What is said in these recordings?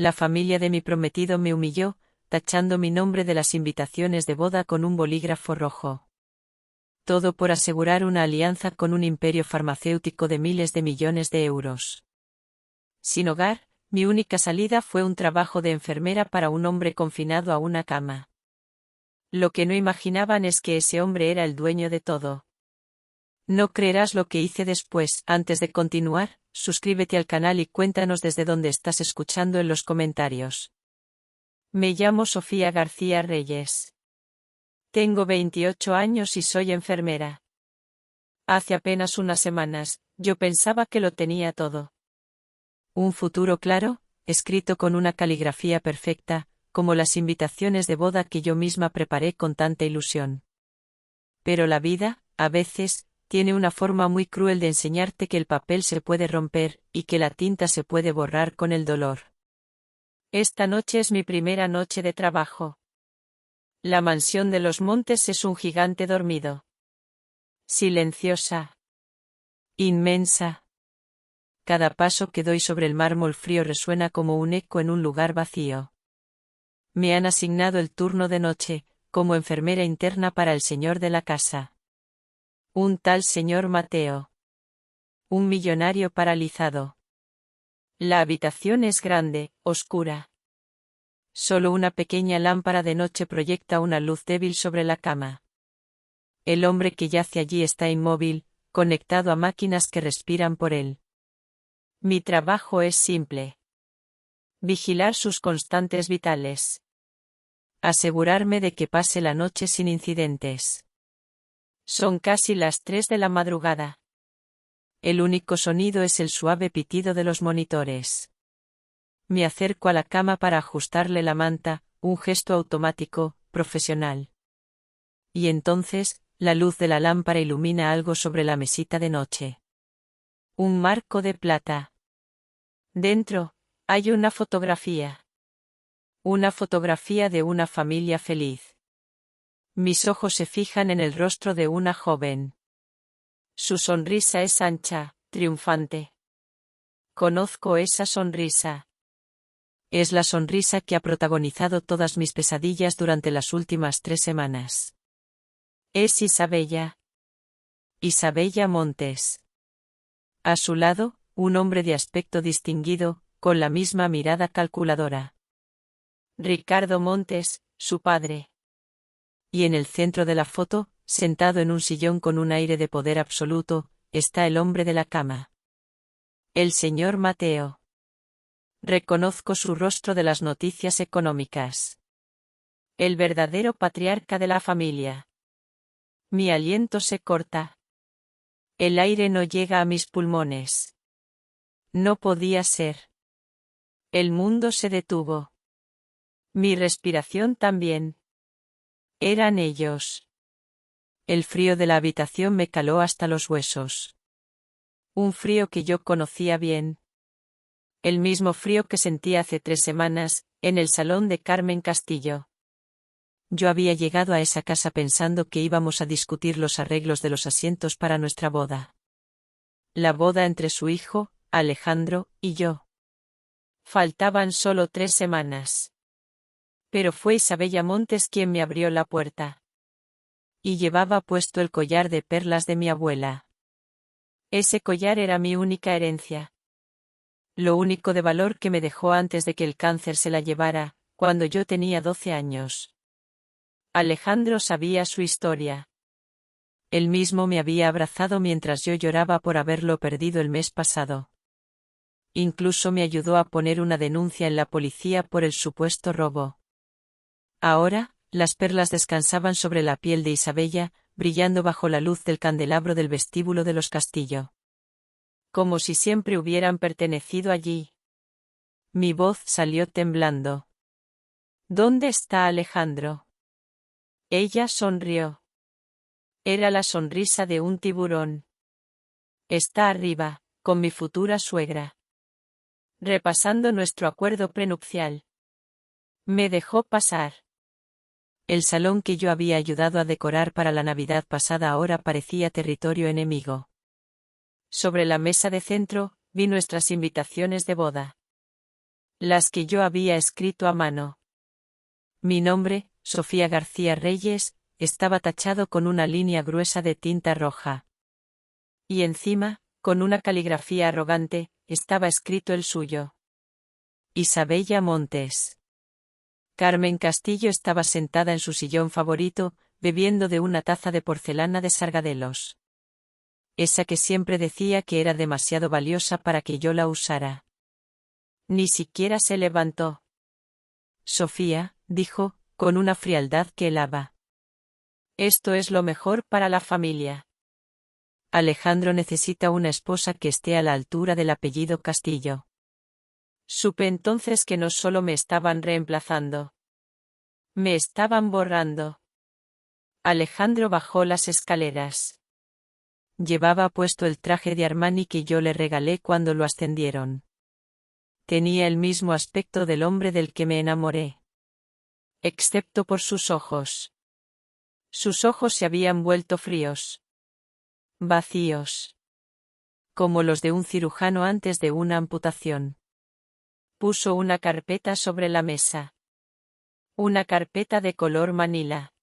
La familia de mi prometido me humilló, tachando mi nombre de las invitaciones de boda con un bolígrafo rojo. Todo por asegurar una alianza con un imperio farmacéutico de miles de millones de euros. Sin hogar, mi única salida fue un trabajo de enfermera para un hombre confinado a una cama. Lo que no imaginaban es que ese hombre era el dueño de todo. No creerás lo que hice después. Antes de continuar, suscríbete al canal y cuéntanos desde dónde estás escuchando en los comentarios. Me llamo Sofía García Reyes. Tengo 28 años y soy enfermera. Hace apenas unas semanas, yo pensaba que lo tenía todo. Un futuro claro, escrito con una caligrafía perfecta, como las invitaciones de boda que yo misma preparé con tanta ilusión. Pero la vida, a veces, tiene una forma muy cruel de enseñarte que el papel se puede romper, y que la tinta se puede borrar con el dolor. Esta noche es mi primera noche de trabajo. La mansión de los Montes es un gigante dormido. Silenciosa. Inmensa. Cada paso que doy sobre el mármol frío resuena como un eco en un lugar vacío. Me han asignado el turno de noche, como enfermera interna para el señor de la casa. Un tal señor Mateo. Un millonario paralizado. La habitación es grande, oscura. Solo una pequeña lámpara de noche proyecta una luz débil sobre la cama. El hombre que yace allí está inmóvil, conectado a máquinas que respiran por él. Mi trabajo es simple. Vigilar sus constantes vitales. Asegurarme de que pase la noche sin incidentes. Son casi las 3 de la madrugada. El único sonido es el suave pitido de los monitores. Me acerco a la cama para ajustarle la manta, un gesto automático, profesional. Y entonces, la luz de la lámpara ilumina algo sobre la mesita de noche. Un marco de plata. Dentro, hay una fotografía. Una fotografía de una familia feliz. Mis ojos se fijan en el rostro de una joven. Su sonrisa es ancha, triunfante. Conozco esa sonrisa. Es la sonrisa que ha protagonizado todas mis pesadillas durante las últimas 3 semanas. Es Isabella. Isabella Montes. A su lado, un hombre de aspecto distinguido, con la misma mirada calculadora. Ricardo Montes, su padre. Y en el centro de la foto, sentado en un sillón con un aire de poder absoluto, está el hombre de la cama. El señor Mateo. Reconozco su rostro de las noticias económicas. El verdadero patriarca de la familia. Mi aliento se corta. El aire no llega a mis pulmones. No podía ser. El mundo se detuvo. Mi respiración también. Eran ellos. El frío de la habitación me caló hasta los huesos. Un frío que yo conocía bien. El mismo frío que sentí hace 3 semanas, en el salón de Carmen Castillo. Yo había llegado a esa casa pensando que íbamos a discutir los arreglos de los asientos para nuestra boda. La boda entre su hijo, Alejandro, y yo. Faltaban solo 3 semanas. Pero fue Isabella Montes quien me abrió la puerta. Y llevaba puesto el collar de perlas de mi abuela. Ese collar era mi única herencia. Lo único de valor que me dejó antes de que el cáncer se la llevara, cuando yo tenía 12 años. Alejandro sabía su historia. Él mismo me había abrazado mientras yo lloraba por haberlo perdido el mes pasado. Incluso me ayudó a poner una denuncia en la policía por el supuesto robo. Ahora, las perlas descansaban sobre la piel de Isabella, brillando bajo la luz del candelabro del vestíbulo de los Castillo. Como si siempre hubieran pertenecido allí. Mi voz salió temblando. ¿Dónde está Alejandro? Ella sonrió. Era la sonrisa de un tiburón. Está arriba, con mi futura suegra. Repasando nuestro acuerdo prenupcial. Me dejó pasar. El salón que yo había ayudado a decorar para la Navidad pasada ahora parecía territorio enemigo. Sobre la mesa de centro, vi nuestras invitaciones de boda. Las que yo había escrito a mano. Mi nombre, Sofía García Reyes, estaba tachado con una línea gruesa de tinta roja. Y encima, con una caligrafía arrogante, estaba escrito el suyo. Isabella Montes. Carmen Castillo estaba sentada en su sillón favorito, bebiendo de una taza de porcelana de Sargadelos. Esa que siempre decía que era demasiado valiosa para que yo la usara. Ni siquiera se levantó. Sofía, dijo, con una frialdad que helaba. Esto es lo mejor para la familia. Alejandro necesita una esposa que esté a la altura del apellido Castillo. Supe entonces que no solo me estaban reemplazando. Me estaban borrando. Alejandro bajó las escaleras. Llevaba puesto el traje de Armani que yo le regalé cuando lo ascendieron. Tenía el mismo aspecto del hombre del que me enamoré. Excepto por sus ojos. Sus ojos se habían vuelto fríos. Vacíos. Como los de un cirujano antes de una amputación. Puso una carpeta sobre la mesa. Una carpeta de color manila.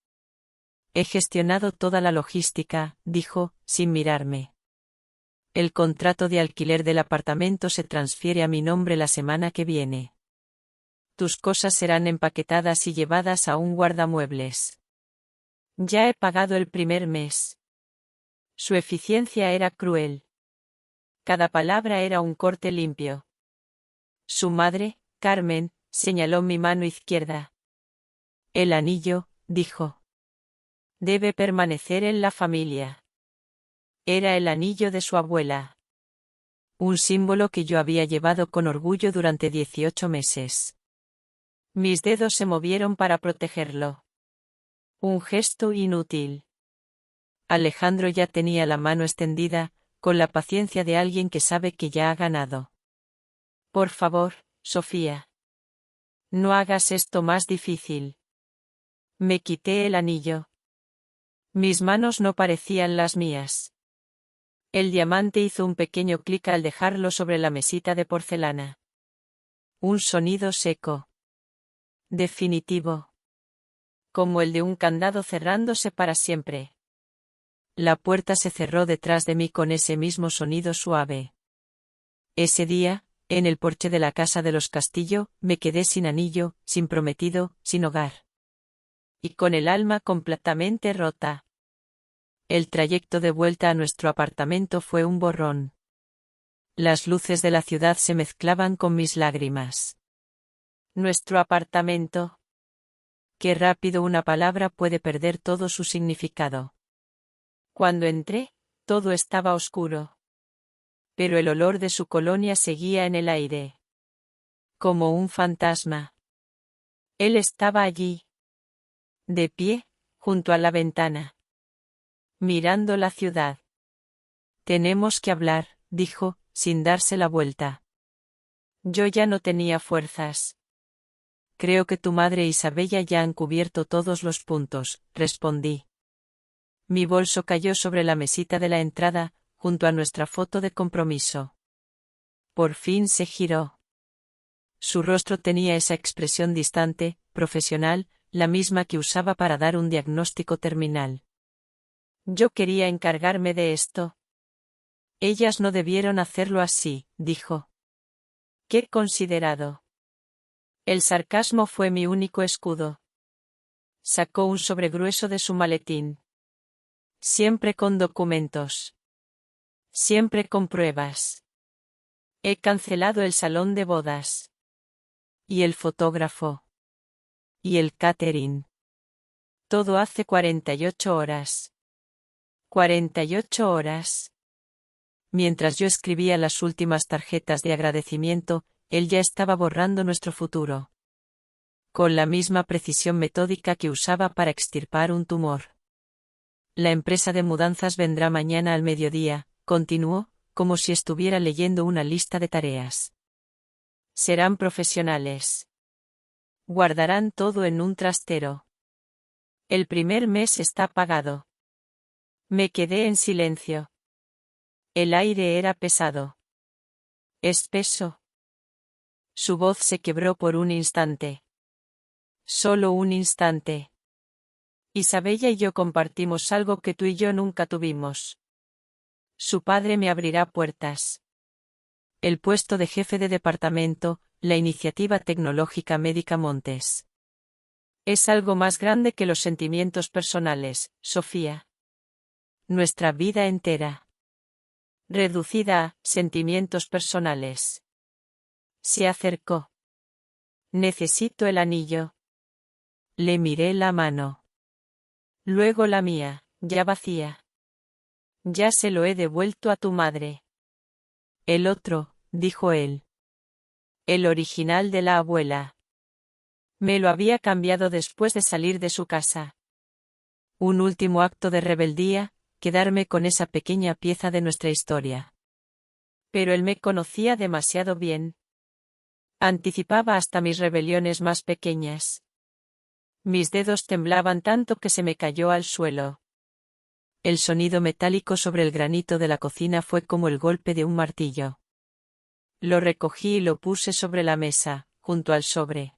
He gestionado toda la logística, dijo, sin mirarme. El contrato de alquiler del apartamento se transfiere a mi nombre la semana que viene. Tus cosas serán empaquetadas y llevadas a un guardamuebles. Ya he pagado el primer mes. Su eficiencia era cruel. Cada palabra era un corte limpio. Su madre, Carmen, señaló mi mano izquierda. El anillo, dijo. Debe permanecer en la familia. Era el anillo de su abuela. Un símbolo que yo había llevado con orgullo durante 18 meses. Mis dedos se movieron para protegerlo. Un gesto inútil. Alejandro ya tenía la mano extendida, con la paciencia de alguien que sabe que ya ha ganado. Por favor, Sofía. No hagas esto más difícil. Me quité el anillo. Mis manos no parecían las mías. El diamante hizo un pequeño clic al dejarlo sobre la mesita de porcelana. Un sonido seco. Definitivo. Como el de un candado cerrándose para siempre. La puerta se cerró detrás de mí con ese mismo sonido suave. Ese día, en el porche de la casa de los Castillo, me quedé sin anillo, sin prometido, sin hogar. Y con el alma completamente rota. El trayecto de vuelta a nuestro apartamento fue un borrón. Las luces de la ciudad se mezclaban con mis lágrimas. Nuestro apartamento. Qué rápido una palabra puede perder todo su significado. Cuando entré, todo estaba oscuro. Pero el olor de su colonia seguía en el aire. Como un fantasma. Él estaba allí. De pie, junto a la ventana. Mirando la ciudad. Tenemos que hablar, dijo, sin darse la vuelta. Yo ya no tenía fuerzas. Creo que tu madre e Isabella ya han cubierto todos los puntos, respondí. Mi bolso cayó sobre la mesita de la entrada, junto a nuestra foto de compromiso. Por fin se giró. Su rostro tenía esa expresión distante, profesional, la misma que usaba para dar un diagnóstico terminal. Yo quería encargarme de esto. Ellas no debieron hacerlo así, dijo. Qué considerado. El sarcasmo fue mi único escudo. Sacó un sobre grueso de su maletín. Siempre con documentos. Siempre con pruebas. He cancelado el salón de bodas. Y el fotógrafo. Y el catering. Todo hace 48 horas. 48 horas. Mientras yo escribía las últimas tarjetas de agradecimiento, él ya estaba borrando nuestro futuro. Con la misma precisión metódica que usaba para extirpar un tumor. La empresa de mudanzas vendrá mañana al mediodía, continuó, como si estuviera leyendo una lista de tareas. Serán profesionales. Guardarán todo en un trastero. El primer mes está pagado. Me quedé en silencio. El aire era pesado. Espeso. Su voz se quebró por un instante. Solo un instante. Isabella y yo compartimos algo que tú y yo nunca tuvimos. Su padre me abrirá puertas. El puesto de jefe de departamento, la iniciativa tecnológica médica Montes. Es algo más grande que los sentimientos personales, Sofía. Nuestra vida entera. Reducida a sentimientos personales. Se acercó. Necesito el anillo. Le miré la mano. Luego la mía, ya vacía. Ya se lo he devuelto a tu madre. El otro, dijo él. El original de la abuela. Me lo había cambiado después de salir de su casa. Un último acto de rebeldía, quedarme con esa pequeña pieza de nuestra historia. Pero él me conocía demasiado bien. Anticipaba hasta mis rebeliones más pequeñas. Mis dedos temblaban tanto que se me cayó al suelo. El sonido metálico sobre el granito de la cocina fue como el golpe de un martillo. Lo recogí y lo puse sobre la mesa, junto al sobre.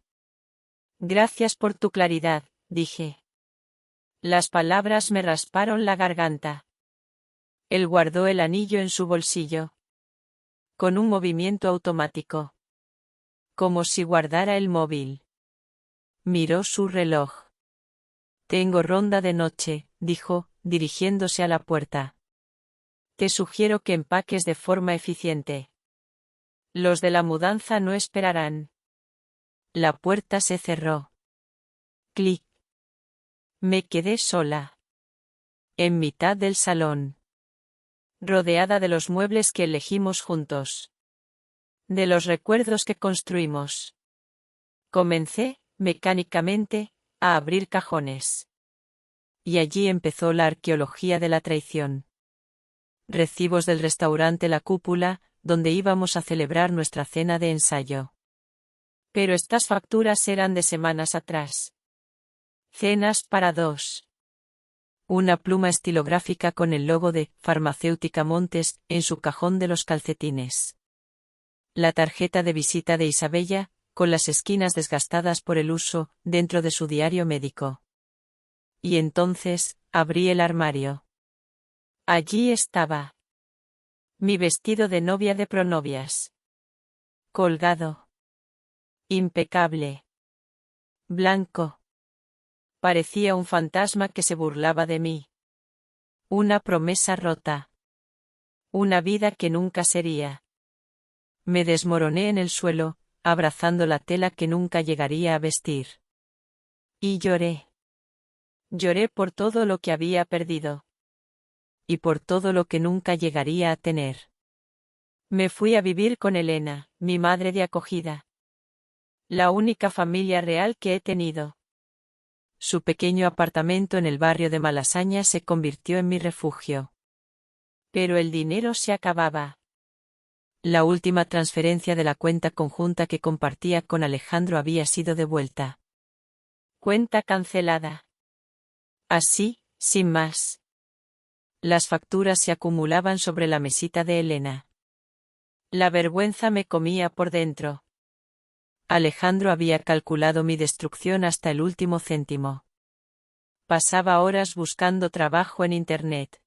Gracias por tu claridad, dije. Las palabras me rasparon la garganta. Él guardó el anillo en su bolsillo. Con un movimiento automático. Como si guardara el móvil. Miró su reloj. Tengo ronda de noche, dijo, dirigiéndose a la puerta. Te sugiero que empaques de forma eficiente. Los de la mudanza no esperarán. La puerta se cerró. Clic. Me quedé sola. En mitad del salón. Rodeada de los muebles que elegimos juntos. De los recuerdos que construimos. Comencé, mecánicamente, a abrir cajones. Y allí empezó la arqueología de la traición. Recibos del restaurante La Cúpula, donde íbamos a celebrar nuestra cena de ensayo. Pero estas facturas eran de semanas atrás. Cenas para dos. Una pluma estilográfica con el logo de Farmacéutica Montes en su cajón de los calcetines. La tarjeta de visita de Isabella, con las esquinas desgastadas por el uso, dentro de su diario médico. Y entonces, abrí el armario. Allí estaba. Mi vestido de novia de pronovias. Colgado. Impecable. Blanco. Parecía un fantasma que se burlaba de mí. Una promesa rota. Una vida que nunca sería. Me desmoroné en el suelo, abrazando la tela que nunca llegaría a vestir. Y lloré. Lloré por todo lo que había perdido. Y por todo lo que nunca llegaría a tener. Me fui a vivir con Elena, mi madre de acogida. La única familia real que he tenido. Su pequeño apartamento en el barrio de Malasaña se convirtió en mi refugio. Pero el dinero se acababa. La última transferencia de la cuenta conjunta que compartía con Alejandro había sido devuelta. Cuenta cancelada. Así, sin más. Las facturas se acumulaban sobre la mesita de Elena. La vergüenza me comía por dentro. Alejandro había calculado mi destrucción hasta el último céntimo. Pasaba horas buscando trabajo en Internet.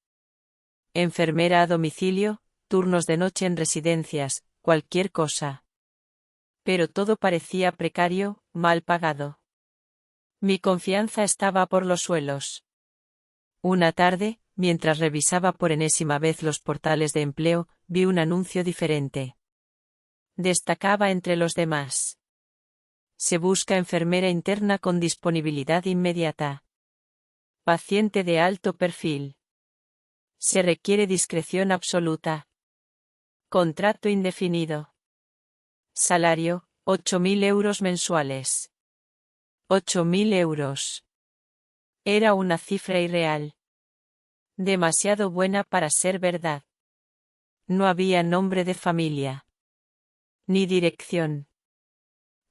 Enfermera a domicilio, turnos de noche en residencias, cualquier cosa. Pero todo parecía precario, mal pagado. Mi confianza estaba por los suelos. Una tarde, mientras revisaba por enésima vez los portales de empleo, vi un anuncio diferente. Destacaba entre los demás. Se busca enfermera interna con disponibilidad inmediata. Paciente de alto perfil. Se requiere discreción absoluta. Contrato indefinido. Salario, 8.000 euros mensuales. 8.000 euros. Era una cifra irreal. Demasiado buena para ser verdad. No había nombre de familia. Ni dirección.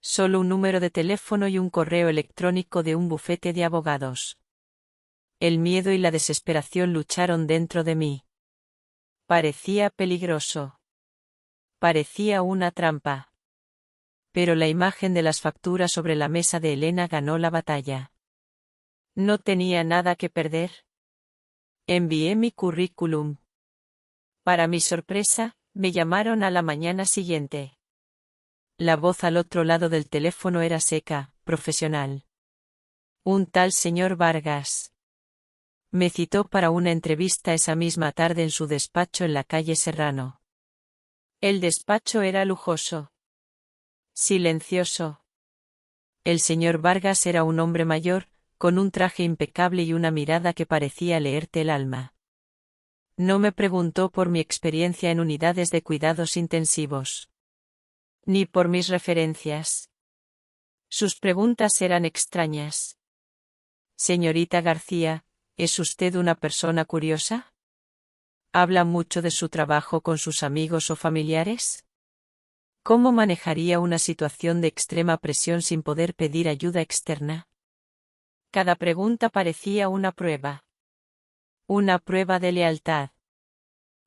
Solo un número de teléfono y un correo electrónico de un bufete de abogados. El miedo y la desesperación lucharon dentro de mí. Parecía peligroso. Parecía una trampa. Pero la imagen de las facturas sobre la mesa de Elena ganó la batalla. No tenía nada que perder. Envié mi currículum. Para mi sorpresa, me llamaron a la mañana siguiente. La voz al otro lado del teléfono era seca, profesional. Un tal señor Vargas. Me citó para una entrevista esa misma tarde en su despacho en la calle Serrano. El despacho era lujoso. Silencioso. El señor Vargas era un hombre mayor, con un traje impecable y una mirada que parecía leerte el alma. No me preguntó por mi experiencia en unidades de cuidados intensivos. Ni por mis referencias. Sus preguntas eran extrañas. Señorita García, ¿es usted una persona curiosa? ¿Habla mucho de su trabajo con sus amigos o familiares? ¿Cómo manejaría una situación de extrema presión sin poder pedir ayuda externa? Cada pregunta parecía una prueba. Una prueba de lealtad.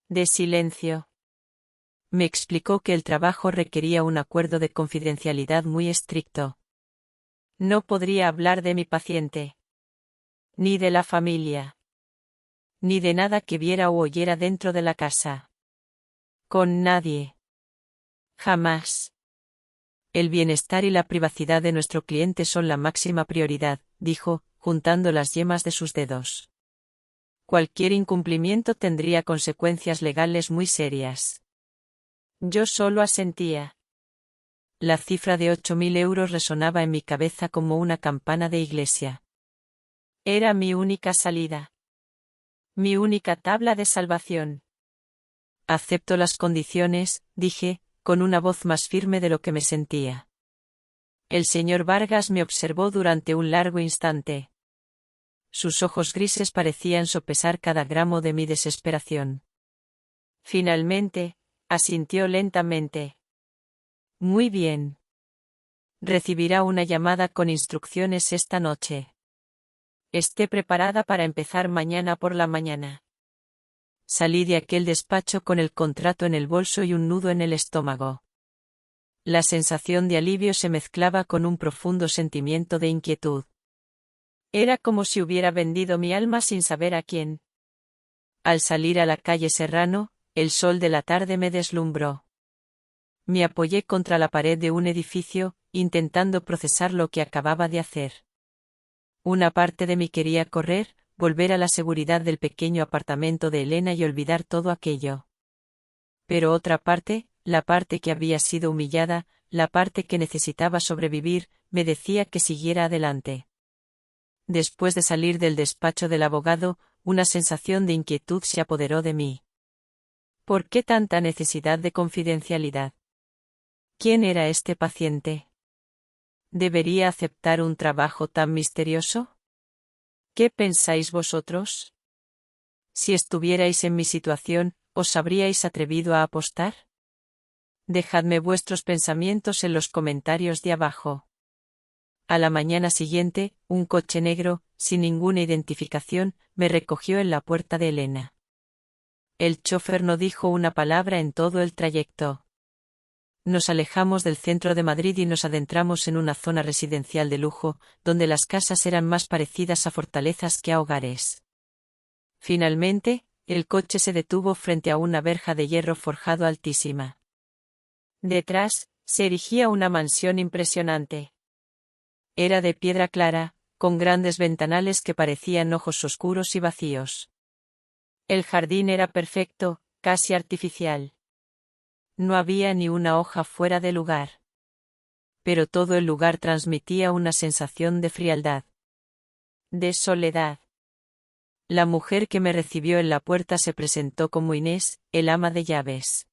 De silencio. Me explicó que el trabajo requería un acuerdo de confidencialidad muy estricto. No podría hablar de mi paciente. Ni de la familia. Ni de nada que viera o oyera dentro de la casa. Con nadie. Jamás. El bienestar y la privacidad de nuestro cliente son la máxima prioridad, dijo, juntando las yemas de sus dedos. Cualquier incumplimiento tendría consecuencias legales muy serias. Yo solo asentía. La cifra de 8.000 euros resonaba en mi cabeza como una campana de iglesia. Era mi única salida. Mi única tabla de salvación. Acepto las condiciones, dije, con una voz más firme de lo que me sentía. El señor Vargas me observó durante un largo instante. Sus ojos grises parecían sopesar cada gramo de mi desesperación. Finalmente, asintió lentamente. Muy bien. Recibirá una llamada con instrucciones esta noche. Esté preparada para empezar mañana por la mañana. Salí de aquel despacho con el contrato en el bolso y un nudo en el estómago. La sensación de alivio se mezclaba con un profundo sentimiento de inquietud. Era como si hubiera vendido mi alma sin saber a quién. Al salir a la calle Serrano, el sol de la tarde me deslumbró. Me apoyé contra la pared de un edificio, intentando procesar lo que acababa de hacer. Una parte de mí quería correr, volver a la seguridad del pequeño apartamento de Elena y olvidar todo aquello. Pero otra parte, la parte que había sido humillada, la parte que necesitaba sobrevivir, me decía que siguiera adelante. Después de salir del despacho del abogado, una sensación de inquietud se apoderó de mí. ¿Por qué tanta necesidad de confidencialidad? ¿Quién era este paciente? ¿Debería aceptar un trabajo tan misterioso? ¿Qué pensáis vosotros? Si estuvierais en mi situación, ¿os habríais atrevido a apostar? Dejadme vuestros pensamientos en los comentarios de abajo. A la mañana siguiente, un coche negro, sin ninguna identificación, me recogió en la puerta de Elena. El chófer no dijo una palabra en todo el trayecto. Nos alejamos del centro de Madrid y nos adentramos en una zona residencial de lujo, donde las casas eran más parecidas a fortalezas que a hogares. Finalmente, el coche se detuvo frente a una verja de hierro forjado altísima. Detrás, se erigía una mansión impresionante. Era de piedra clara, con grandes ventanales que parecían ojos oscuros y vacíos. El jardín era perfecto, casi artificial. No había ni una hoja fuera de lugar. Pero todo el lugar transmitía una sensación de frialdad. De soledad. La mujer que me recibió en la puerta se presentó como Inés, el ama de llaves.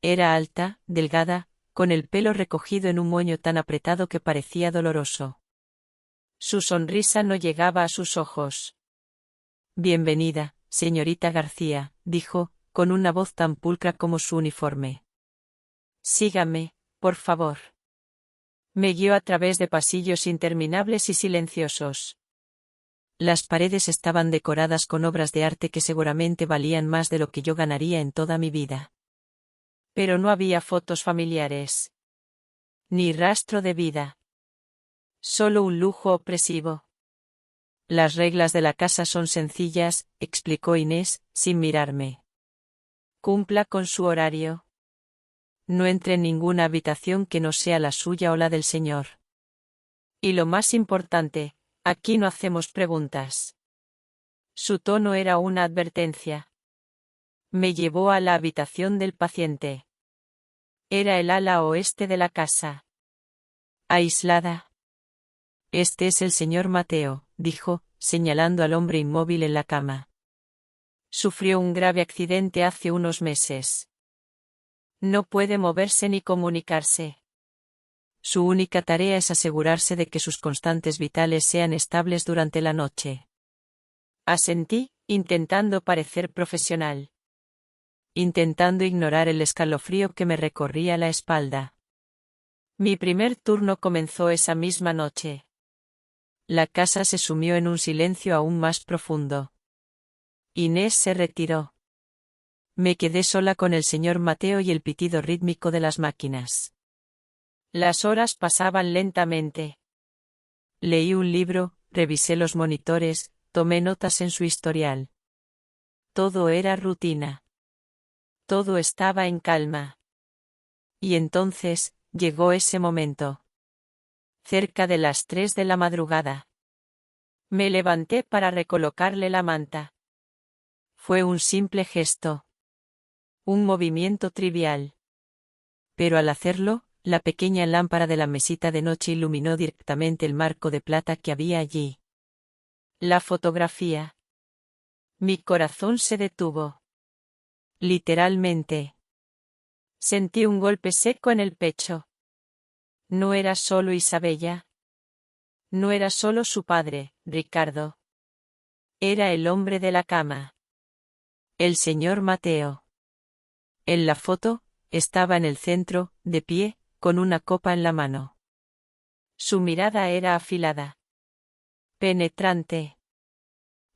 Era alta, delgada, con el pelo recogido en un moño tan apretado que parecía doloroso. Su sonrisa no llegaba a sus ojos. Bienvenida, señorita García, dijo, con una voz tan pulcra como su uniforme. Sígame, por favor. Me guió a través de pasillos interminables y silenciosos. Las paredes estaban decoradas con obras de arte que seguramente valían más de lo que yo ganaría en toda mi vida. Pero no había fotos familiares. Ni rastro de vida. Solo un lujo opresivo. Las reglas de la casa son sencillas, explicó Inés, sin mirarme. Cumpla con su horario. No entre en ninguna habitación que no sea la suya o la del señor. Y lo más importante, aquí no hacemos preguntas. Su tono era una advertencia. Me llevó a la habitación del paciente. Era el ala oeste de la casa. Aislada. Este es el señor Mateo, dijo, señalando al hombre inmóvil en la cama. Sufrió un grave accidente hace unos meses. No puede moverse ni comunicarse. Su única tarea es asegurarse de que sus constantes vitales sean estables durante la noche. Asentí, intentando parecer profesional. Intentando ignorar el escalofrío que me recorría la espalda. Mi primer turno comenzó esa misma noche. La casa se sumió en un silencio aún más profundo. Inés se retiró. Me quedé sola con el señor Mateo y el pitido rítmico de las máquinas. Las horas pasaban lentamente. Leí un libro, revisé los monitores, tomé notas en su historial. Todo era rutina. Todo estaba en calma. Y entonces, llegó ese momento. Cerca de las 3 de la madrugada. Me levanté para recolocarle la manta. Fue un simple gesto. Un movimiento trivial. Pero al hacerlo, la pequeña lámpara de la mesita de noche iluminó directamente el marco de plata que había allí. La fotografía. Mi corazón se detuvo. Literalmente. Sentí un golpe seco en el pecho. No era solo Isabella. No era solo su padre, Ricardo. Era el hombre de la cama. El señor Mateo. En la foto, estaba en el centro, de pie, con una copa en la mano. Su mirada era afilada. Penetrante.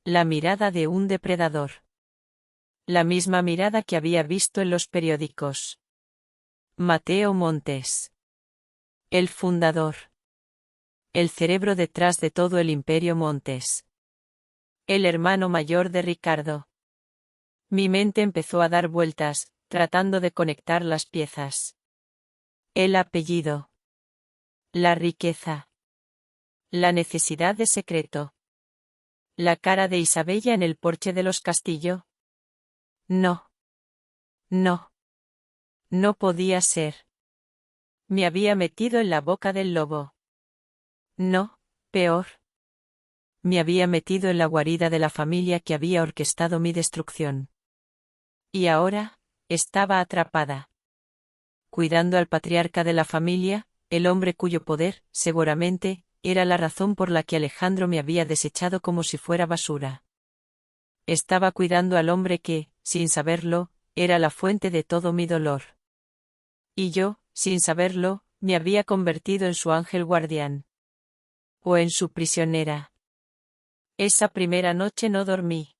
La mirada de un depredador. La misma mirada que había visto en los periódicos. Mateo Montes. El fundador. El cerebro detrás de todo el imperio Montes. El hermano mayor de Ricardo. Mi mente empezó a dar vueltas, tratando de conectar las piezas. El apellido. La riqueza. La necesidad de secreto. La cara de Isabella en el porche de los Castillo. No. No. No podía ser. Me había metido en la boca del lobo. No, peor. Me había metido en la guarida de la familia que había orquestado mi destrucción. Y ahora, estaba atrapada. Cuidando al patriarca de la familia, el hombre cuyo poder, seguramente, era la razón por la que Alejandro me había desechado como si fuera basura. Estaba cuidando al hombre que, sin saberlo, era la fuente de todo mi dolor. Y yo, sin saberlo, me había convertido en su ángel guardián. O en su prisionera. Esa primera noche no dormí.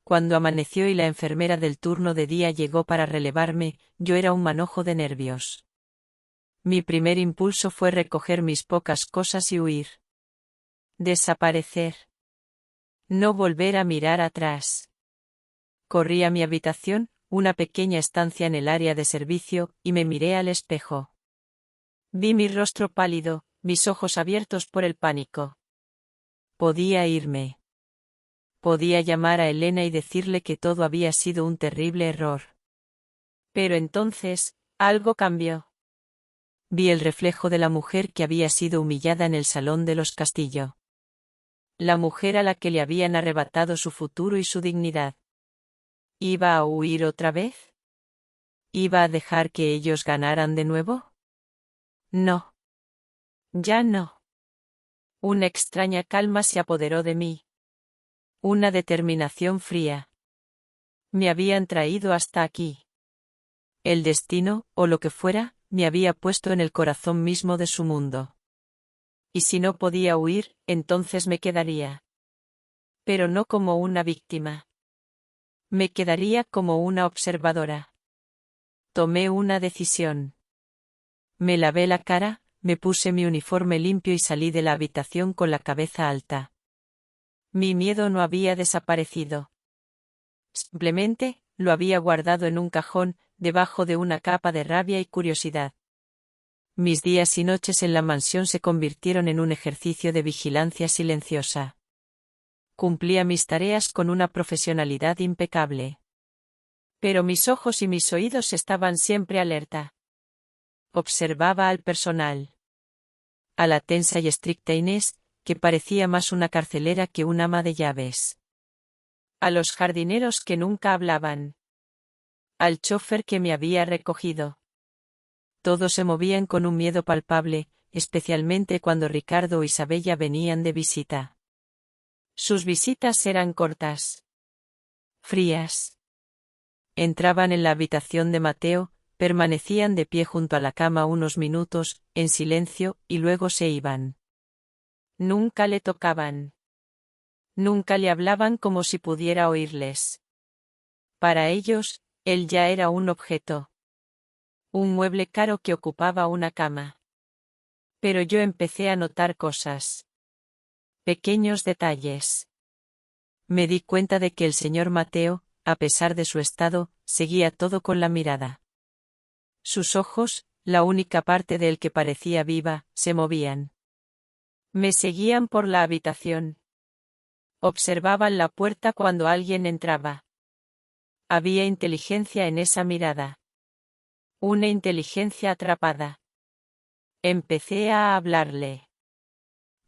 Cuando amaneció y la enfermera del turno de día llegó para relevarme, yo era un manojo de nervios. Mi primer impulso fue recoger mis pocas cosas y huir. Desaparecer. No volver a mirar atrás. Corrí a mi habitación, una pequeña estancia en el área de servicio, y me miré al espejo. Vi mi rostro pálido, mis ojos abiertos por el pánico. Podía irme. Podía llamar a Elena y decirle que todo había sido un terrible error. Pero entonces, algo cambió. Vi el reflejo de la mujer que había sido humillada en el salón de los Castillo. La mujer a la que le habían arrebatado su futuro y su dignidad. ¿Iba a huir otra vez? ¿Iba a dejar que ellos ganaran de nuevo? No. Ya no. Una extraña calma se apoderó de mí. Una determinación fría. Me habían traído hasta aquí. El destino, o lo que fuera, me había puesto en el corazón mismo de su mundo. Y si no podía huir, entonces me quedaría. Pero no como una víctima. Me quedaría como una observadora. Tomé una decisión. Me lavé la cara, me puse mi uniforme limpio y salí de la habitación con la cabeza alta. Mi miedo no había desaparecido. Simplemente, lo había guardado en un cajón, debajo de una capa de rabia y curiosidad. Mis días y noches en la mansión se convirtieron en un ejercicio de vigilancia silenciosa. Cumplía mis tareas con una profesionalidad impecable. Pero mis ojos y mis oídos estaban siempre alerta. Observaba al personal. A la tensa y estricta Inés, que parecía más una carcelera que un ama de llaves. A los jardineros que nunca hablaban. Al chófer que me había recogido. Todos se movían con un miedo palpable, especialmente cuando Ricardo o Isabella venían de visita. Sus visitas eran cortas. Frías. Entraban en la habitación de Mateo, permanecían de pie junto a la cama unos minutos, en silencio, y luego se iban. Nunca le tocaban. Nunca le hablaban como si pudiera oírles. Para ellos, él ya era un objeto. Un mueble caro que ocupaba una cama. Pero yo empecé a notar cosas. Pequeños detalles. Me di cuenta de que el señor Mateo, a pesar de su estado, seguía todo con la mirada. Sus ojos, la única parte de él que parecía viva, se movían. Me seguían por la habitación. Observaban la puerta cuando alguien entraba. Había inteligencia en esa mirada. Una inteligencia atrapada. Empecé a hablarle.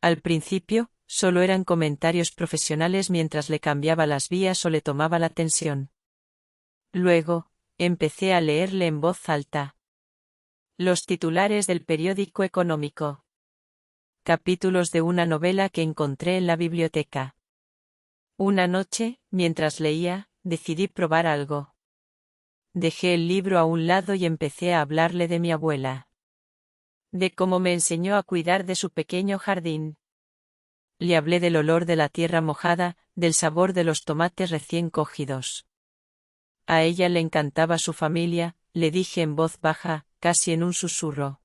Al principio, solo eran comentarios profesionales mientras le cambiaba las vías o le tomaba la tensión. Luego, empecé a leerle en voz alta. Los titulares del periódico económico. Capítulos de una novela que encontré en la biblioteca. Una noche, mientras leía, decidí probar algo. Dejé el libro a un lado y empecé a hablarle de mi abuela. De cómo me enseñó a cuidar de su pequeño jardín. Le hablé del olor de la tierra mojada, del sabor de los tomates recién cogidos. A ella le encantaba su familia, le dije en voz baja, casi en un susurro.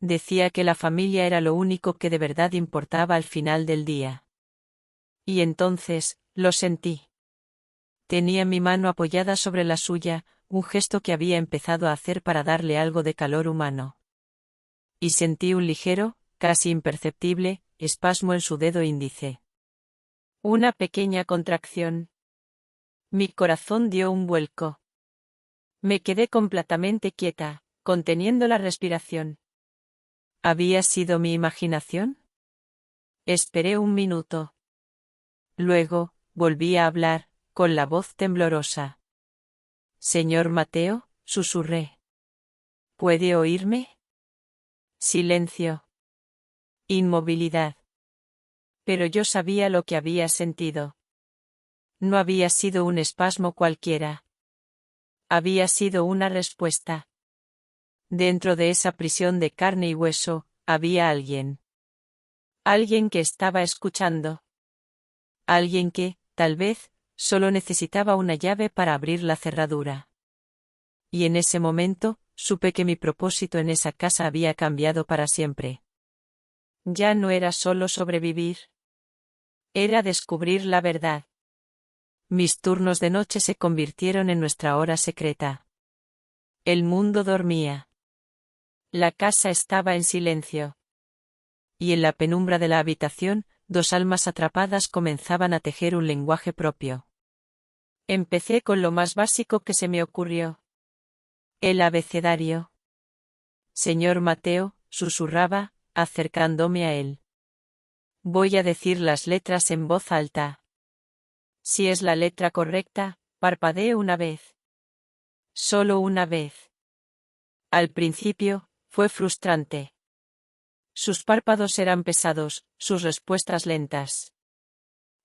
Decía que la familia era lo único que de verdad importaba al final del día. Y entonces, lo sentí. Tenía mi mano apoyada sobre la suya, un gesto que había empezado a hacer para darle algo de calor humano. Y sentí un ligero, casi imperceptible, espasmo en su dedo índice. Una pequeña contracción. Mi corazón dio un vuelco. Me quedé completamente quieta, conteniendo la respiración. ¿Había sido mi imaginación? Esperé un minuto. Luego, volví a hablar, con la voz temblorosa. Señor Mateo, susurré. ¿Puede oírme? Silencio. Inmovilidad. Pero yo sabía lo que había sentido. No había sido un espasmo cualquiera. Había sido una respuesta. Dentro de esa prisión de carne y hueso, había alguien. Alguien que estaba escuchando. Alguien que, tal vez, solo necesitaba una llave para abrir la cerradura. Y en ese momento, supe que mi propósito en esa casa había cambiado para siempre. Ya no era solo sobrevivir. Era descubrir la verdad. Mis turnos de noche se convirtieron en nuestra hora secreta. El mundo dormía. La casa estaba en silencio. Y en la penumbra de la habitación, dos almas atrapadas comenzaban a tejer un lenguaje propio. Empecé con lo más básico que se me ocurrió. El abecedario. Señor Mateo, susurraba, acercándome a él. Voy a decir las letras en voz alta. Si es la letra correcta, parpadee una vez. Solo una vez. Al principio, fue frustrante. Sus párpados eran pesados, sus respuestas lentas.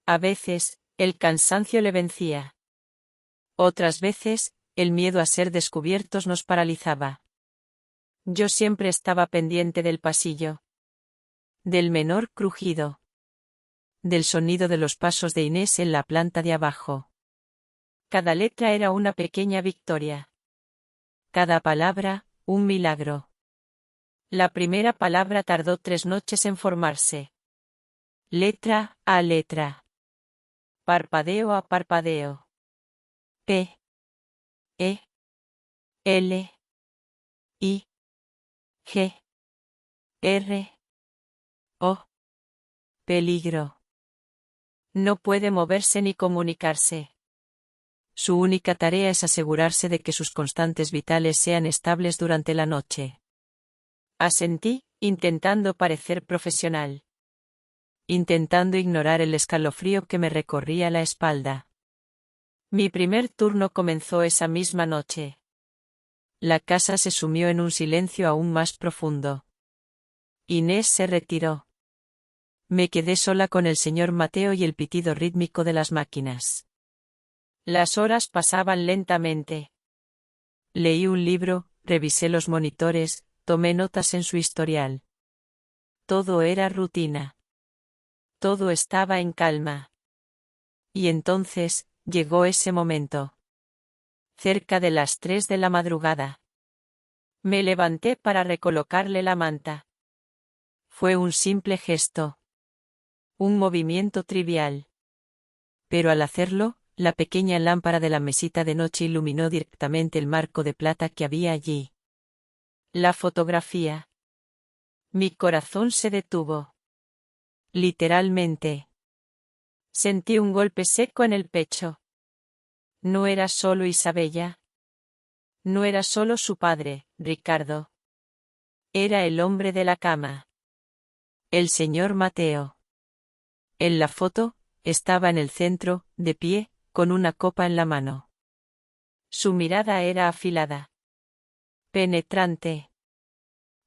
A veces, el cansancio le vencía. Otras veces, el miedo a ser descubiertos nos paralizaba. Yo siempre estaba pendiente del pasillo. Del menor crujido. Del sonido de los pasos de Inés en la planta de abajo. Cada letra era una pequeña victoria. Cada palabra, un milagro. La primera palabra tardó 3 noches en formarse. Letra a letra. Parpadeo a parpadeo. P. E. L. I. G. R. O. Peligro. No puede moverse ni comunicarse. Su única tarea es asegurarse de que sus constantes vitales sean estables durante la noche. Asentí, intentando parecer profesional. Intentando ignorar el escalofrío que me recorría la espalda. Mi primer turno comenzó esa misma noche. La casa se sumió en un silencio aún más profundo. Inés se retiró. Me quedé sola con el señor Mateo y el pitido rítmico de las máquinas. Las horas pasaban lentamente. Leí un libro, revisé los monitores, tomé notas en su historial. Todo era rutina. Todo estaba en calma. Y entonces, llegó ese momento. Cerca de las 3 de la madrugada. Me levanté para recolocarle la manta. Fue un simple gesto. Un movimiento trivial. Pero al hacerlo, la pequeña lámpara de la mesita de noche iluminó directamente el marco de plata que había allí. La fotografía. Mi corazón se detuvo. Literalmente. Sentí un golpe seco en el pecho. No era solo Isabella. No era solo su padre, Ricardo. Era el hombre de la cama. El señor Mateo. En la foto, estaba en el centro, de pie, con una copa en la mano. Su mirada era afilada. Penetrante.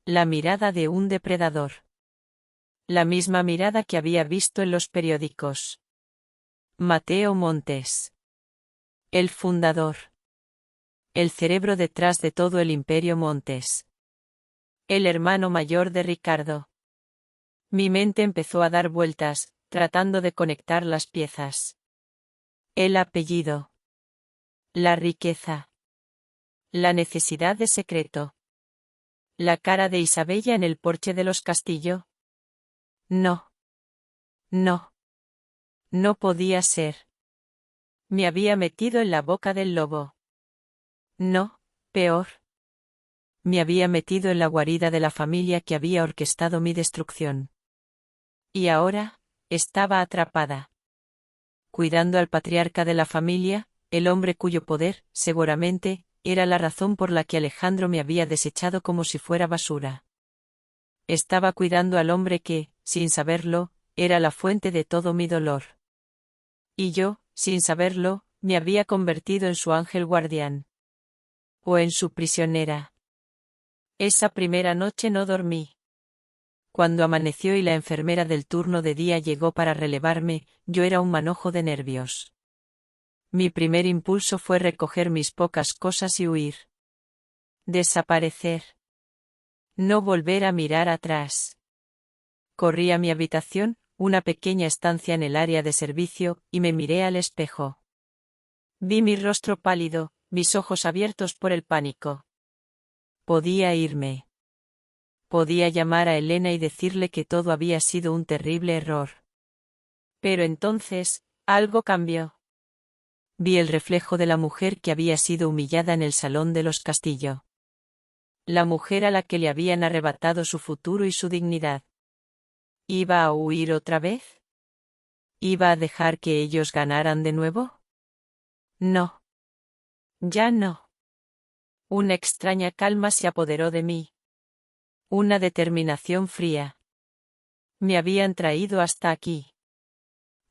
La mirada de un depredador. La misma mirada que había visto en los periódicos. Mateo Montes. El fundador. El cerebro detrás de todo el imperio Montes. El hermano mayor de Ricardo. Mi mente empezó a dar vueltas, tratando de conectar las piezas. El apellido. La riqueza. La necesidad de secreto. La cara de Isabella en el porche de los Castillo. No. No. No podía ser. Me había metido en la boca del lobo. No, peor. Me había metido en la guarida de la familia que había orquestado mi destrucción. Y ahora, estaba atrapada. Cuidando al patriarca de la familia, el hombre cuyo poder, seguramente, era la razón por la que Alejandro me había desechado como si fuera basura. Estaba cuidando al hombre que, sin saberlo, era la fuente de todo mi dolor. Y yo, sin saberlo, me había convertido en su ángel guardián. O en su prisionera. Esa primera noche no dormí. Cuando amaneció y la enfermera del turno de día llegó para relevarme, yo era un manojo de nervios. Mi primer impulso fue recoger mis pocas cosas y huir. Desaparecer. No volver a mirar atrás. Corrí a mi habitación, una pequeña estancia en el área de servicio, y me miré al espejo. Vi mi rostro pálido, mis ojos abiertos por el pánico. Podía irme. Podía llamar a Elena y decirle que todo había sido un terrible error. Pero entonces, algo cambió. Vi el reflejo de la mujer que había sido humillada en el salón de los Castillo. La mujer a la que le habían arrebatado su futuro y su dignidad. ¿Iba a huir otra vez? ¿Iba a dejar que ellos ganaran de nuevo? No. Ya no. Una extraña calma se apoderó de mí. Una determinación fría. Me habían traído hasta aquí.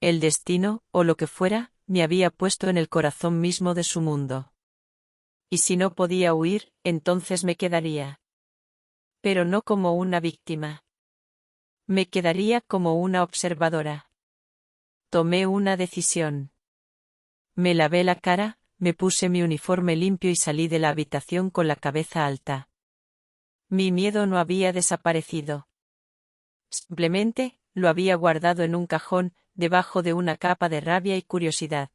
El destino, o lo que fuera, me había puesto en el corazón mismo de su mundo. Y si no podía huir, entonces me quedaría. Pero no como una víctima. Me quedaría como una observadora. Tomé una decisión. Me lavé la cara, me puse mi uniforme limpio y salí de la habitación con la cabeza alta. Mi miedo no había desaparecido. Simplemente, lo había guardado en un cajón, debajo de una capa de rabia y curiosidad.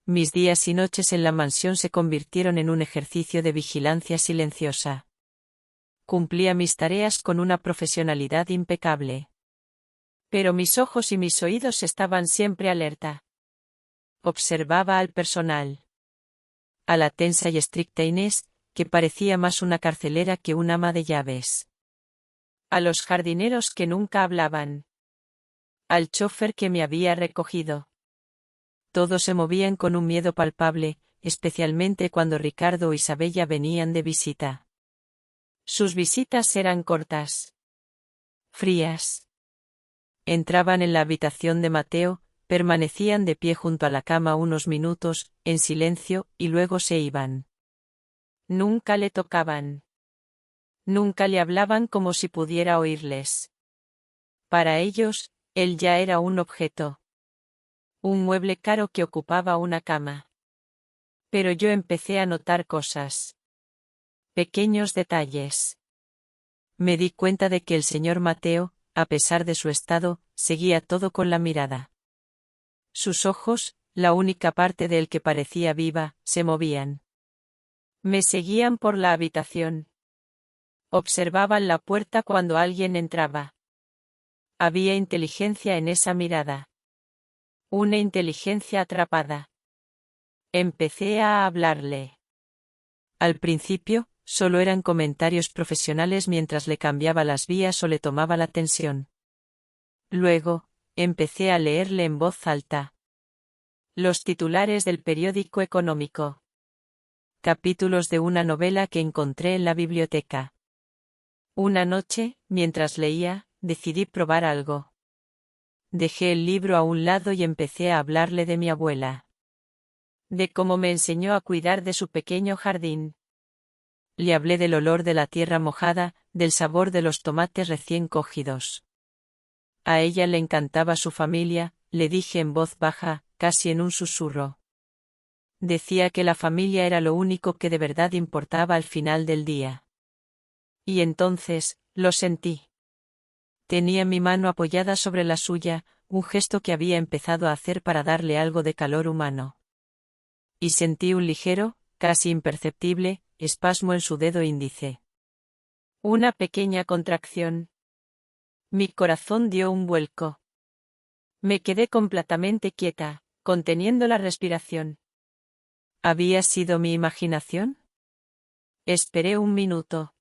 Mis días y noches en la mansión se convirtieron en un ejercicio de vigilancia silenciosa. Cumplía mis tareas con una profesionalidad impecable. Pero mis ojos y mis oídos estaban siempre alerta. Observaba al personal. A la tensa y estricta Inés, que parecía más una carcelera que un ama de llaves. A los jardineros que nunca hablaban. Al chófer que me había recogido. Todos se movían con un miedo palpable, especialmente cuando Ricardo o Isabella venían de visita. Sus visitas eran cortas. Frías. Entraban en la habitación de Mateo, permanecían de pie junto a la cama unos minutos, en silencio, y luego se iban. Nunca le tocaban. Nunca le hablaban como si pudiera oírles. Para ellos, él ya era un objeto. Un mueble caro que ocupaba una cama. Pero yo empecé a notar cosas. Pequeños detalles. Me di cuenta de que el señor Mateo, a pesar de su estado, seguía todo con la mirada. Sus ojos, la única parte de él que parecía viva, se movían. Me seguían por la habitación. Observaban la puerta cuando alguien entraba. Había inteligencia en esa mirada. Una inteligencia atrapada. Empecé a hablarle. Al principio, solo eran comentarios profesionales mientras le cambiaba las vías o le tomaba la tensión. Luego, empecé a leerle en voz alta. Los titulares del periódico económico. Capítulos de una novela que encontré en la biblioteca. Una noche, mientras leía, decidí probar algo. Dejé el libro a un lado y empecé a hablarle de mi abuela. De cómo me enseñó a cuidar de su pequeño jardín. Le hablé del olor de la tierra mojada, del sabor de los tomates recién cogidos. A ella le encantaba su familia, le dije en voz baja, casi en un susurro. Decía que la familia era lo único que de verdad importaba al final del día. Y entonces, lo sentí. Tenía mi mano apoyada sobre la suya, un gesto que había empezado a hacer para darle algo de calor humano. Y sentí un ligero, casi imperceptible, espasmo en su dedo índice. Una pequeña contracción. Mi corazón dio un vuelco. Me quedé completamente quieta, conteniendo la respiración. ¿Había sido mi imaginación? Esperé un minuto.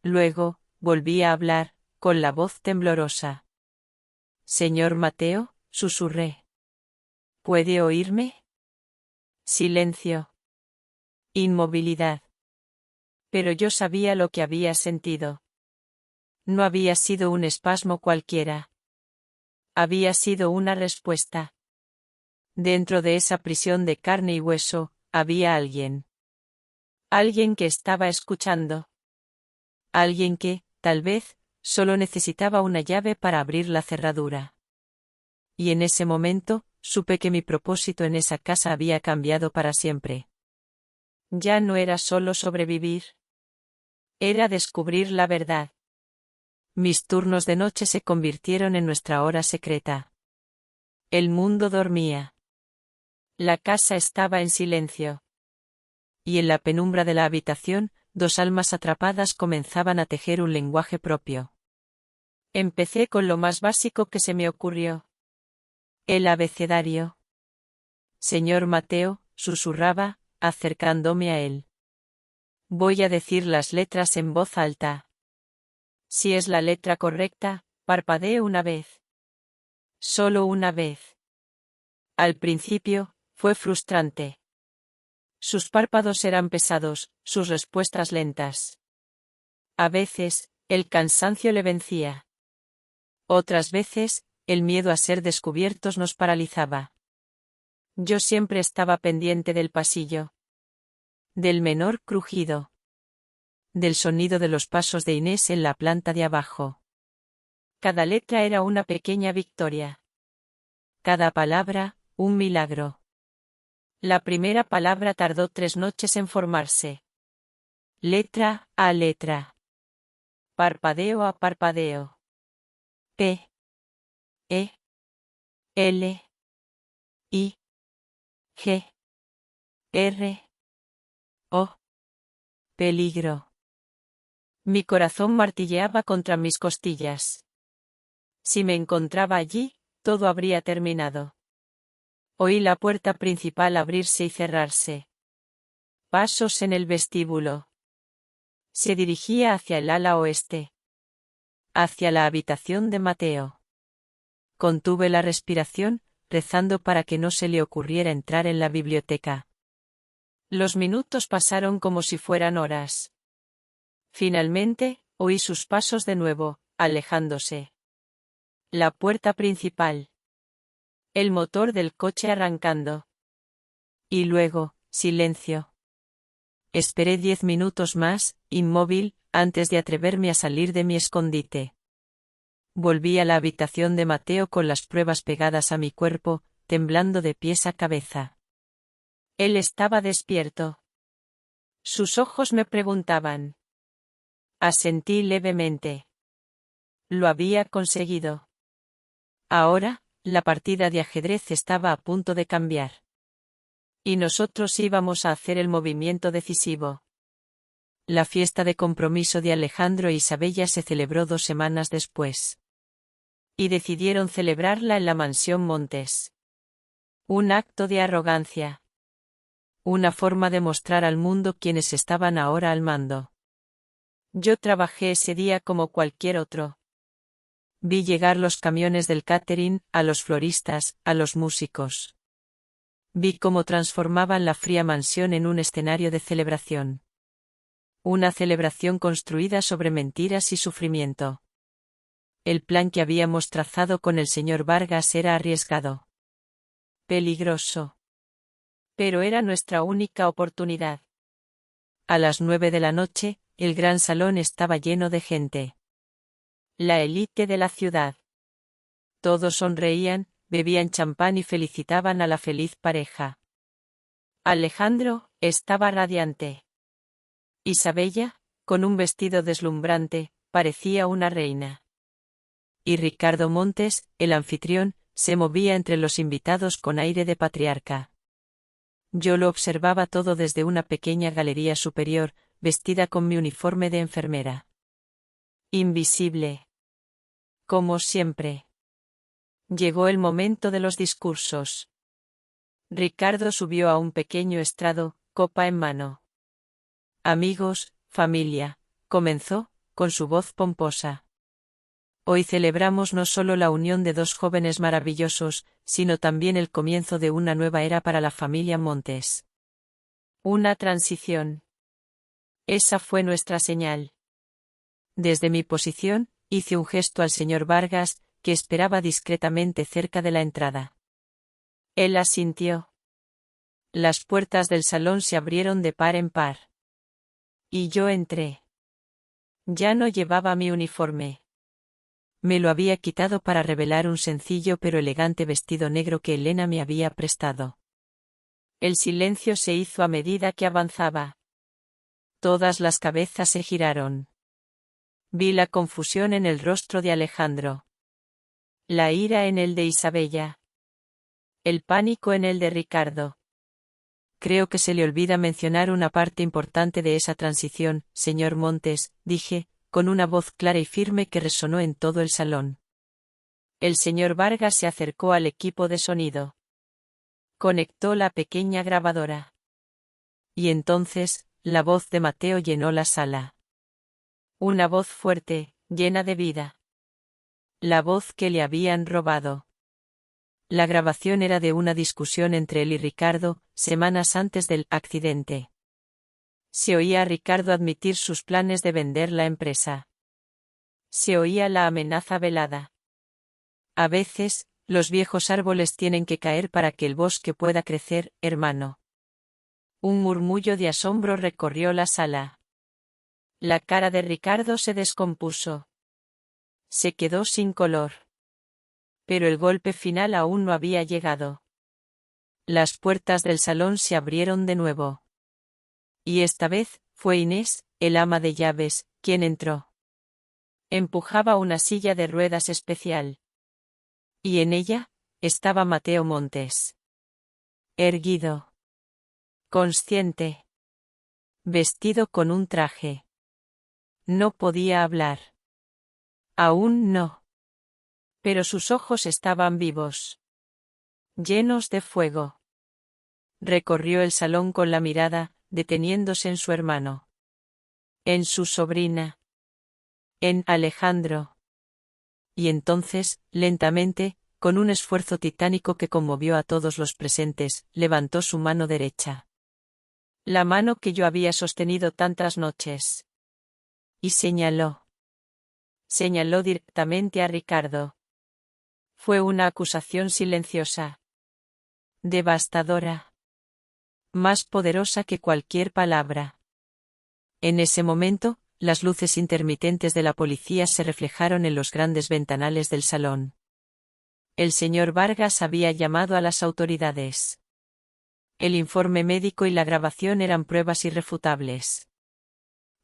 Luego, volví a hablar, con la voz temblorosa. Señor Mateo, susurré. ¿Puede oírme? Silencio. Inmovilidad. Pero yo sabía lo que había sentido. No había sido un espasmo cualquiera. Había sido una respuesta. Dentro de esa prisión de carne y hueso, había alguien. Alguien que estaba escuchando. Alguien que, tal vez, solo necesitaba una llave para abrir la cerradura. Y en ese momento, supe que mi propósito en esa casa había cambiado para siempre. Ya no era solo sobrevivir. Era descubrir la verdad. Mis turnos de noche se convirtieron en nuestra hora secreta. El mundo dormía. La casa estaba en silencio. Y en la penumbra de la habitación, dos almas atrapadas comenzaban a tejer un lenguaje propio. Empecé con lo más básico que se me ocurrió. El abecedario. Señor Mateo, susurraba, acercándome a él. Voy a decir las letras en voz alta. Si es la letra correcta, parpadee una vez. Solo una vez. Al principio, fue frustrante. Sus párpados eran pesados, sus respuestas lentas. A veces, el cansancio le vencía. Otras veces, el miedo a ser descubiertos nos paralizaba. Yo siempre estaba pendiente del pasillo. Del menor crujido. Del sonido de los pasos de Inés en la planta de abajo. Cada letra era una pequeña victoria. Cada palabra, un milagro. La primera palabra tardó 3 noches en formarse. Letra a letra. Parpadeo a parpadeo. P. E. L. I. G. R. O. Peligro. Mi corazón martilleaba contra mis costillas. Si me encontraba allí, todo habría terminado. Oí la puerta principal abrirse y cerrarse. Pasos en el vestíbulo. Se dirigía hacia el ala oeste. Hacia la habitación de Mateo. Contuve la respiración, rezando para que no se le ocurriera entrar en la biblioteca. Los minutos pasaron como si fueran horas. Finalmente, oí sus pasos de nuevo, alejándose. La puerta principal. El motor del coche arrancando. Y luego, silencio. Esperé 10 minutos más, inmóvil, antes de atreverme a salir de mi escondite. Volví a la habitación de Mateo con las pruebas pegadas a mi cuerpo, temblando de pies a cabeza. Él estaba despierto. Sus ojos me preguntaban. Asentí levemente. Lo había conseguido. Ahora, la partida de ajedrez estaba a punto de cambiar. Y nosotros íbamos a hacer el movimiento decisivo. La fiesta de compromiso de Alejandro e Isabella se celebró 2 semanas después. Y decidieron celebrarla en la mansión Montes. Un acto de arrogancia. Una forma de mostrar al mundo quiénes estaban ahora al mando. Yo trabajé ese día como cualquier otro. Vi llegar los camiones del catering, a los floristas, a los músicos. Vi cómo transformaban la fría mansión en un escenario de celebración. Una celebración construida sobre mentiras y sufrimiento. El plan que habíamos trazado con el señor Vargas era arriesgado. Peligroso. Pero era nuestra única oportunidad. A las 9 de la noche, el gran salón estaba lleno de gente. La élite de la ciudad. Todos sonreían, bebían champán y felicitaban a la feliz pareja. Alejandro estaba radiante. Isabella, con un vestido deslumbrante, parecía una reina. Y Ricardo Montes, el anfitrión, se movía entre los invitados con aire de patriarca. Yo lo observaba todo desde una pequeña galería superior, vestida con mi uniforme de enfermera. Invisible. Como siempre. Llegó el momento de los discursos. Ricardo subió a un pequeño estrado, copa en mano. Amigos, familia, comenzó, con su voz pomposa. Hoy celebramos no solo la unión de 2 jóvenes maravillosos, sino también el comienzo de una nueva era para la familia Montes. Una transición. Esa fue nuestra señal. Desde mi posición, hice un gesto al señor Vargas, que esperaba discretamente cerca de la entrada. Él asintió. Las puertas del salón se abrieron de par en par. Y yo entré. Ya no llevaba mi uniforme. Me lo había quitado para revelar un sencillo pero elegante vestido negro que Elena me había prestado. El silencio se hizo a medida que avanzaba. Todas las cabezas se giraron. Vi la confusión en el rostro de Alejandro. La ira en el de Isabella. El pánico en el de Ricardo. Creo que se le olvida mencionar una parte importante de esa transición, señor Montes, dije, con una voz clara y firme que resonó en todo el salón. El señor Vargas se acercó al equipo de sonido. Conectó la pequeña grabadora. Y entonces, la voz de Mateo llenó la sala. Una voz fuerte, llena de vida. La voz que le habían robado. La grabación era de una discusión entre él y Ricardo, semanas antes del accidente. Se oía a Ricardo admitir sus planes de vender la empresa. Se oía la amenaza velada. A veces, los viejos árboles tienen que caer para que el bosque pueda crecer, hermano. Un murmullo de asombro recorrió la sala. La cara de Ricardo se descompuso. Se quedó sin color. Pero el golpe final aún no había llegado. Las puertas del salón se abrieron de nuevo. Y esta vez, fue Inés, el ama de llaves, quien entró. Empujaba una silla de ruedas especial. Y en ella, estaba Mateo Montes. Erguido. Consciente. Vestido con un traje. No podía hablar. Aún no. Pero sus ojos estaban vivos. Llenos de fuego. Recorrió el salón con la mirada, deteniéndose en su hermano. En su sobrina. En Alejandro. Y entonces, lentamente, con un esfuerzo titánico que conmovió a todos los presentes, levantó su mano derecha. La mano que yo había sostenido tantas noches. Y señaló. Señaló directamente a Ricardo. Fue una acusación silenciosa. Devastadora. Más poderosa que cualquier palabra. En ese momento, las luces intermitentes de la policía se reflejaron en los grandes ventanales del salón. El señor Vargas había llamado a las autoridades. El informe médico y la grabación eran pruebas irrefutables.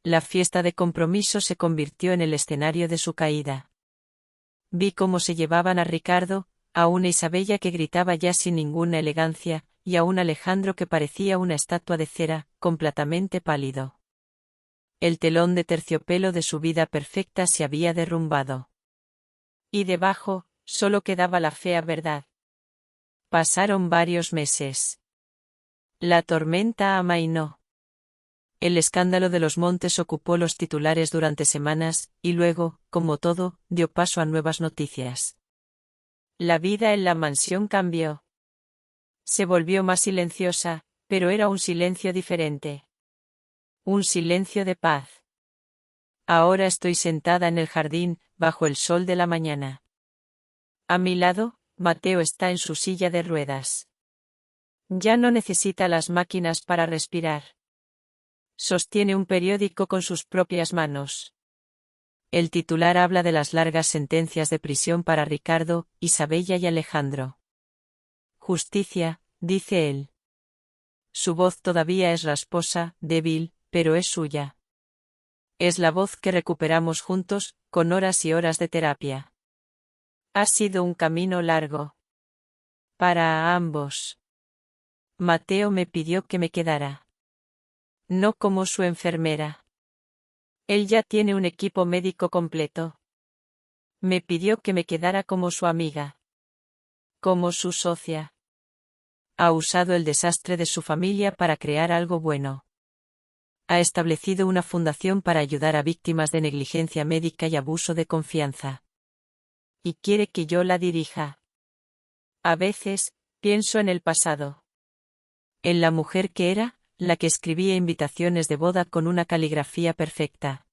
La fiesta de compromiso se convirtió en el escenario de su caída. Vi cómo se llevaban a Ricardo, a una Isabella que gritaba ya sin ninguna elegancia, y a un Alejandro que parecía una estatua de cera, completamente pálido. El telón de terciopelo de su vida perfecta se había derrumbado. Y debajo, solo quedaba la fea verdad. Pasaron varios meses. La tormenta amainó. El escándalo de los Montes ocupó los titulares durante semanas, y luego, como todo, dio paso a nuevas noticias. La vida en la mansión cambió. Se volvió más silenciosa, pero era un silencio diferente. Un silencio de paz. Ahora estoy sentada en el jardín, bajo el sol de la mañana. A mi lado, Mateo está en su silla de ruedas. Ya no necesita las máquinas para respirar. Sostiene un periódico con sus propias manos. El titular habla de las largas sentencias de prisión para Ricardo, Isabella y Alejandro. Justicia, dice él. Su voz todavía es rasposa, débil, pero es suya. Es la voz que recuperamos juntos, con horas y horas de terapia. Ha sido un camino largo. Para ambos. Mateo me pidió que me quedara. No como su enfermera. Él ya tiene un equipo médico completo. Me pidió que me quedara como su amiga. Como su socia. Ha usado el desastre de su familia para crear algo bueno. Ha establecido una fundación para ayudar a víctimas de negligencia médica y abuso de confianza. Y quiere que yo la dirija. A veces, pienso en el pasado. En la mujer que era, la que escribía invitaciones de boda con una caligrafía perfecta.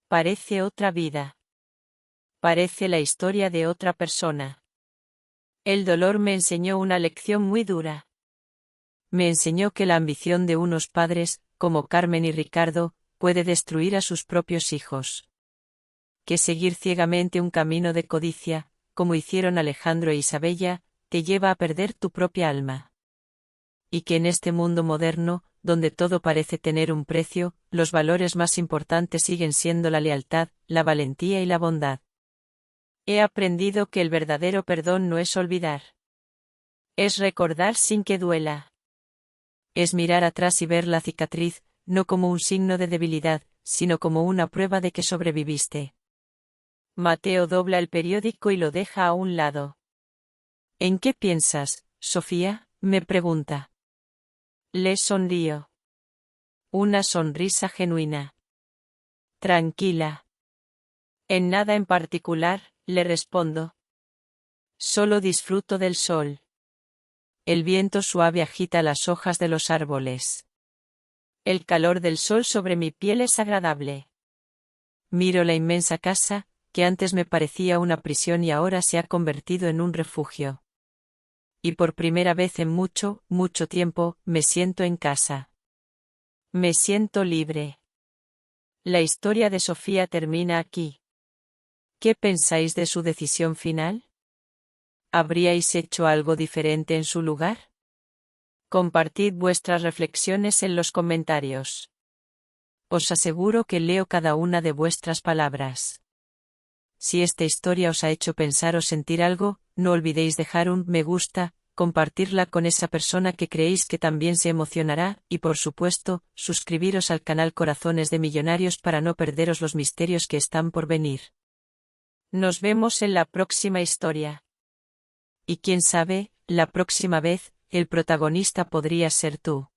Parece otra vida. Parece la historia de otra persona. El dolor me enseñó una lección muy dura. Me enseñó que la ambición de unos padres, como Carmen y Ricardo, puede destruir a sus propios hijos. Que seguir ciegamente un camino de codicia, como hicieron Alejandro e Isabella, te lleva a perder tu propia alma. Y que en este mundo moderno, donde todo parece tener un precio, los valores más importantes siguen siendo la lealtad, la valentía y la bondad. He aprendido que el verdadero perdón no es olvidar. Es recordar sin que duela. Es mirar atrás y ver la cicatriz, no como un signo de debilidad, sino como una prueba de que sobreviviste. Mateo dobla el periódico y lo deja a un lado. ¿En qué piensas, Sofía?, me pregunta. Le sonrío. Una sonrisa genuina. Tranquila. En nada en particular, le respondo. Solo disfruto del sol. El viento suave agita las hojas de los árboles. El calor del sol sobre mi piel es agradable. Miro la inmensa casa, que antes me parecía una prisión y ahora se ha convertido en un refugio. Y por primera vez en mucho, mucho tiempo, me siento en casa. Me siento libre. La historia de Sofía termina aquí. ¿Qué pensáis de su decisión final? ¿Habríais hecho algo diferente en su lugar? Compartid vuestras reflexiones en los comentarios. Os aseguro que leo cada una de vuestras palabras. Si esta historia os ha hecho pensar o sentir algo, no olvidéis dejar un me gusta, compartirla con esa persona que creéis que también se emocionará, y por supuesto, suscribiros al canal Corazones de Millonarios para no perderos los misterios que están por venir. Nos vemos en la próxima historia. Y quién sabe, la próxima vez, el protagonista podría ser tú.